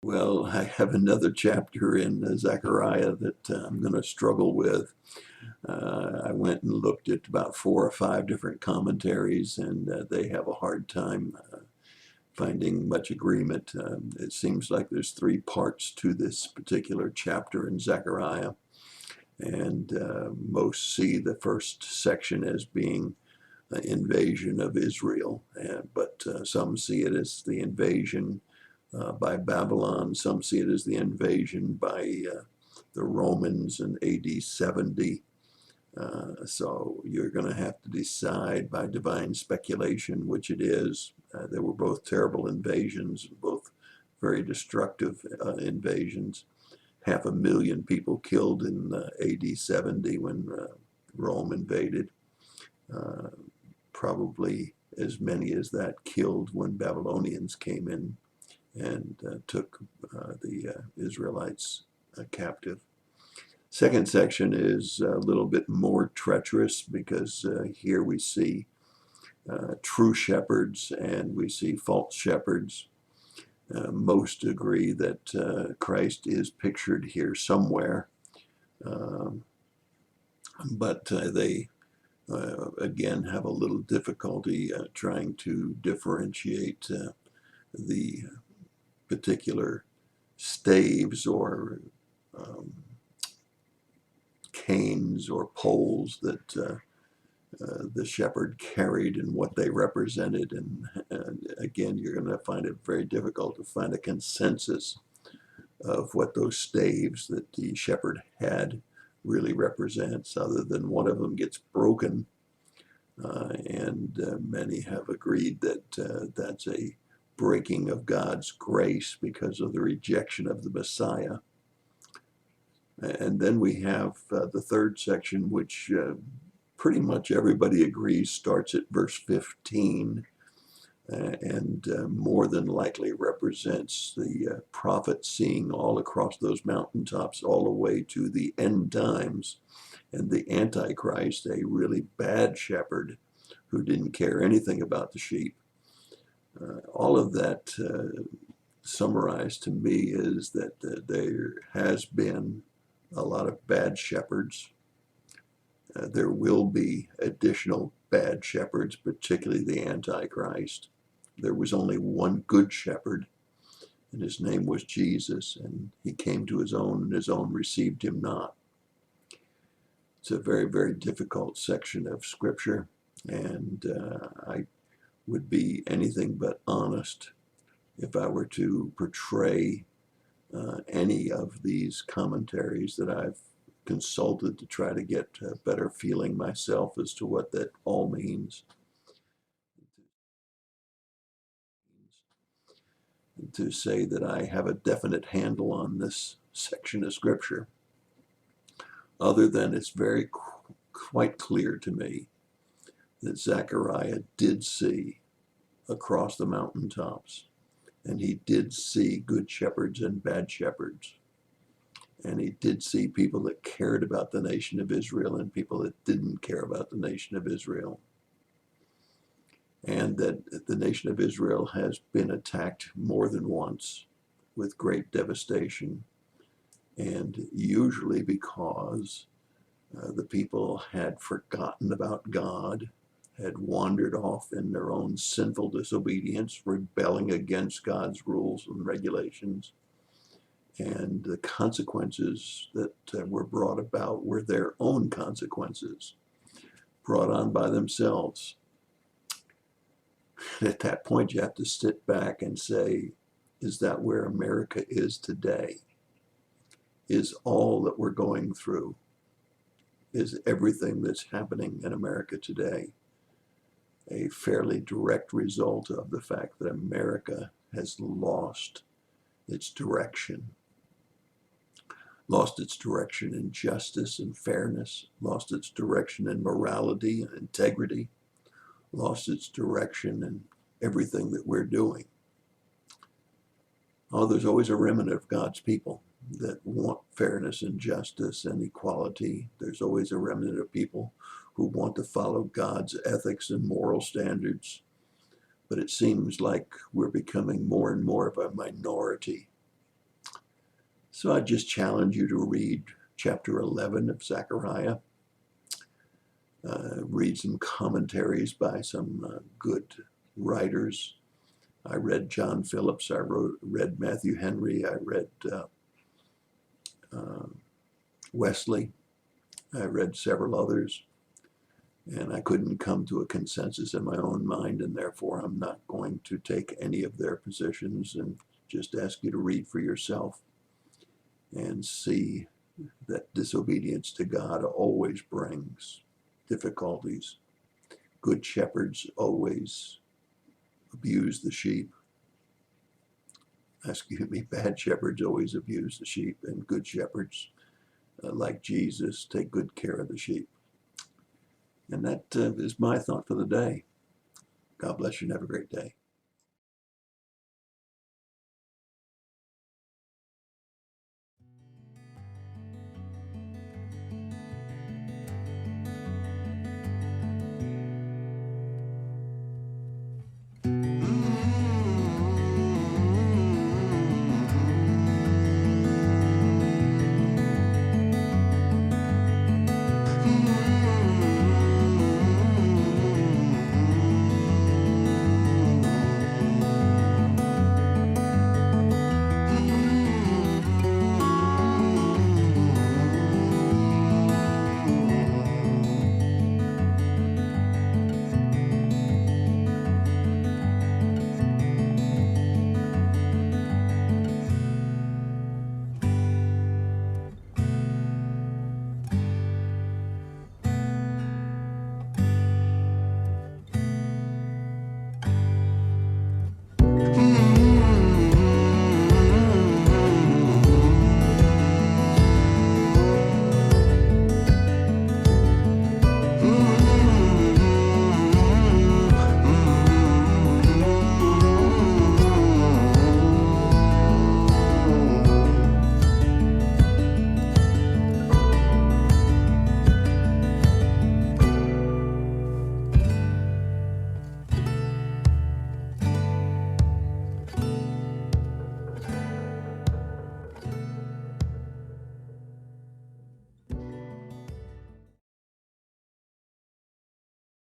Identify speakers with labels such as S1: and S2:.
S1: Well, I have another chapter in Zechariah that I'm going to struggle with. I went and looked at about 4 or 5 different commentaries, and they have a hard time finding much agreement. It seems like there's 3 parts to this particular chapter in Zechariah, and most see the first section as being the invasion of Israel, but some see it as the invasion by Babylon. Some see it as the invasion by the Romans in AD 70. So you're going to have to decide by divine speculation which it is. They were both terrible invasions, both very destructive invasions. 500,000 people killed in AD 70 when Rome invaded. Uh, Probably as many as that killed when Babylonians came in and took the Israelites captive. Second section is a little bit more treacherous because here we see true shepherds and we see false shepherds. Most agree that Christ is pictured here somewhere, um, but they again have a little difficulty trying to differentiate the particular staves or um, canes or poles that the shepherd carried and what they represented. And again, you're going to find it very difficult to find a consensus of what those staves that the shepherd had really represents, other than one of them gets broken. And many have agreed that that's a breaking of God's grace because of the rejection of the Messiah. And then we have the third section, which pretty much everybody agrees starts at verse 15 and more than likely represents the prophet seeing all across those mountaintops all the way to the end times, and the Antichrist, a really bad shepherd who didn't care anything about the sheep. All of that summarized to me is that there has been a lot of bad shepherds. There will be additional bad shepherds, particularly the Antichrist. There was only one good shepherd, and his name was Jesus, and he came to his own, and his own received him not. It's a very, very difficult section of Scripture, and I would be anything but honest if I were to portray any of these commentaries that I've consulted to try to get a better feeling myself as to what that all means. To say that I have a definite handle on this section of Scripture, other than it's very quite clear to me that Zechariah did see across the mountaintops, and he did see good shepherds and bad shepherds. And he did see people that cared about the nation of Israel and people that didn't care about the nation of Israel. And that the nation of Israel has been attacked more than once with great devastation, and usually because the people had forgotten about God, had wandered off in their own sinful disobedience, rebelling against God's rules and regulations. And the consequences that were brought about were their own consequences, brought on by themselves. At that point, you have to sit back and say, is that where America is today? Is all that we're going through, is everything that's happening in America today a fairly direct result of the fact that America has lost its direction? Lost its direction in justice and fairness, lost its direction in morality and integrity, lost its direction in everything that we're doing. Oh, there's always a remnant of God's people that want fairness and justice and equality. There's always a remnant of people who want to follow God's ethics and moral standards. But it seems like we're becoming more and more of a minority. So I just challenge you to read chapter 11 of Zechariah. Read some commentaries by some good writers. I read John Phillips. I read Matthew Henry. I read Wesley. I read several others, and I couldn't come to a consensus in my own mind, and therefore I'm not going to take any of their positions, and just ask you to read for yourself and see that disobedience to God always brings difficulties. Good shepherds always abuse the sheep. Excuse me, bad shepherds always abuse the sheep, and good shepherds, like Jesus, take good care of the sheep. And that is my thought for the day. God bless you and have a great day.